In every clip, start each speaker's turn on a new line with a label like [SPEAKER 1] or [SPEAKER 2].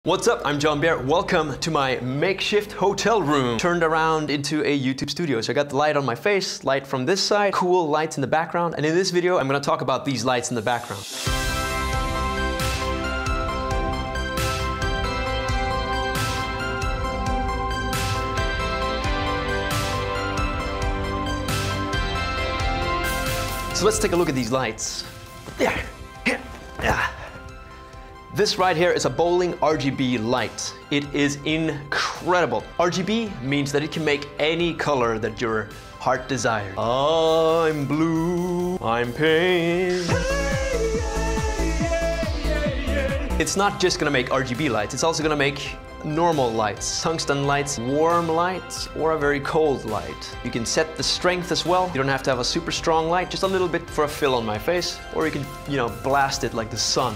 [SPEAKER 1] What's up? I'm John Bear. Welcome to my makeshift hotel room turned around into a YouTube studio. So I got the light on my face, light from this side, cool lights in the background. And in this video, I'm gonna talk about these lights in the background. So let's take a look at these lights. Yeah. This right here is a BOLING RGB light. It is incredible. RGB means that it can make any color that your heart desires. I'm blue, I'm pink. It's not just gonna make RGB lights, it's also gonna make normal lights, tungsten lights, warm lights, or a very cold light. You can set the strength as well. You don't have to have a super strong light, just a little bit for a fill on my face, or you can, blast it like the sun.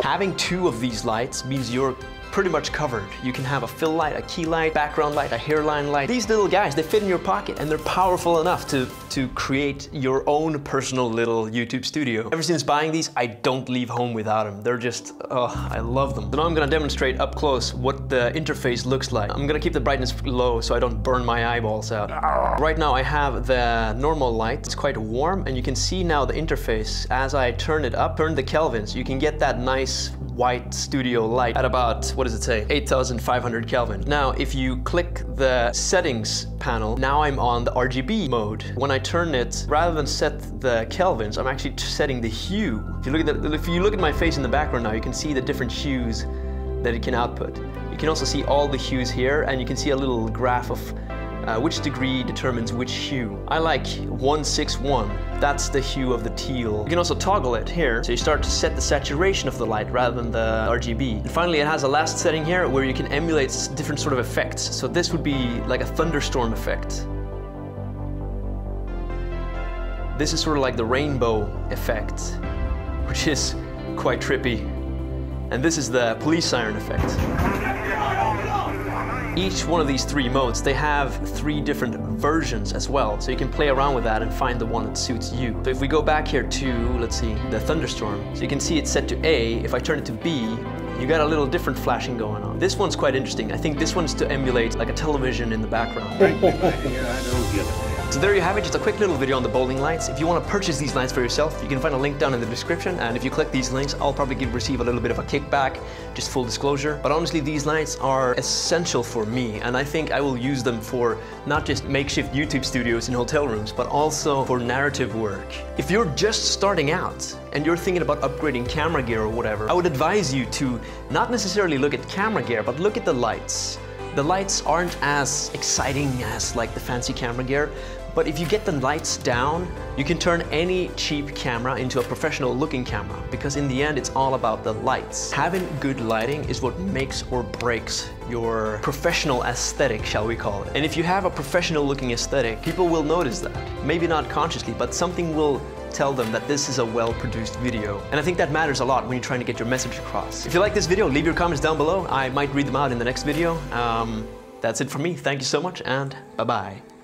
[SPEAKER 1] Having two of these lights means you're pretty much covered. You can have a fill light, a key light, background light, a hairline light. These little guys, they fit in your pocket and they're powerful enough to create your own personal little YouTube studio. Ever since buying these, I don't leave home without them. They're just, I love them. So now I'm gonna demonstrate up close what the interface looks like. I'm gonna keep the brightness low so I don't burn my eyeballs out. Right now I have the normal light. It's quite warm and you can see now the interface. As I turn it up, turn the kelvins, you can get that nice white studio light at about, what does it say? 8,500 Kelvin. Now, if you click the settings panel, now I'm on the RGB mode. When I turn it, rather than set the kelvins, I'm actually setting the hue. If you look at my face in the background now, you can see the different hues that it can output. You can also see all the hues here, and you can see a little graph of which degree determines which hue. I like 161. That's the hue of the teal. You can also toggle it here, so you start to set the saturation of the light rather than the RGB. And finally, it has a last setting here where you can emulate different sort of effects. So this would be like a thunderstorm effect. This is sort of like the rainbow effect, which is quite trippy. And this is the police siren effect. Each one of these three modes, they have three different versions as well. So you can play around with that and find the one that suits you. So if we go back here to, let's see, the thunderstorm. So you can see it's set to A. If I turn it to B, you got a little different flashing going on. This one's quite interesting. I think this one's to emulate like a television in the background. So there you have it, just a quick little video on the BOLING lights. If you want to purchase these lights for yourself, you can find a link down in the description, and if you click these links, I'll probably receive a little bit of a kickback, just full disclosure. But honestly, these lights are essential for me, and I think I will use them for not just makeshift YouTube studios in hotel rooms, but also for narrative work. If you're just starting out and you're thinking about upgrading camera gear or whatever, I would advise you to not necessarily look at camera gear, but look at the lights. The lights aren't as exciting as like the fancy camera gear, but if you get the lights down, you can turn any cheap camera into a professional looking camera, because in the end, it's all about the lights. Having good lighting is what makes or breaks your professional aesthetic, shall we call it. And if you have a professional looking aesthetic, people will notice that. Maybe not consciously, but something will tell them that this is a well-produced video. And I think that matters a lot when you're trying to get your message across. If you like this video, leave your comments down below. I might read them out in the next video. That's it from me. Thank you so much, and bye-bye.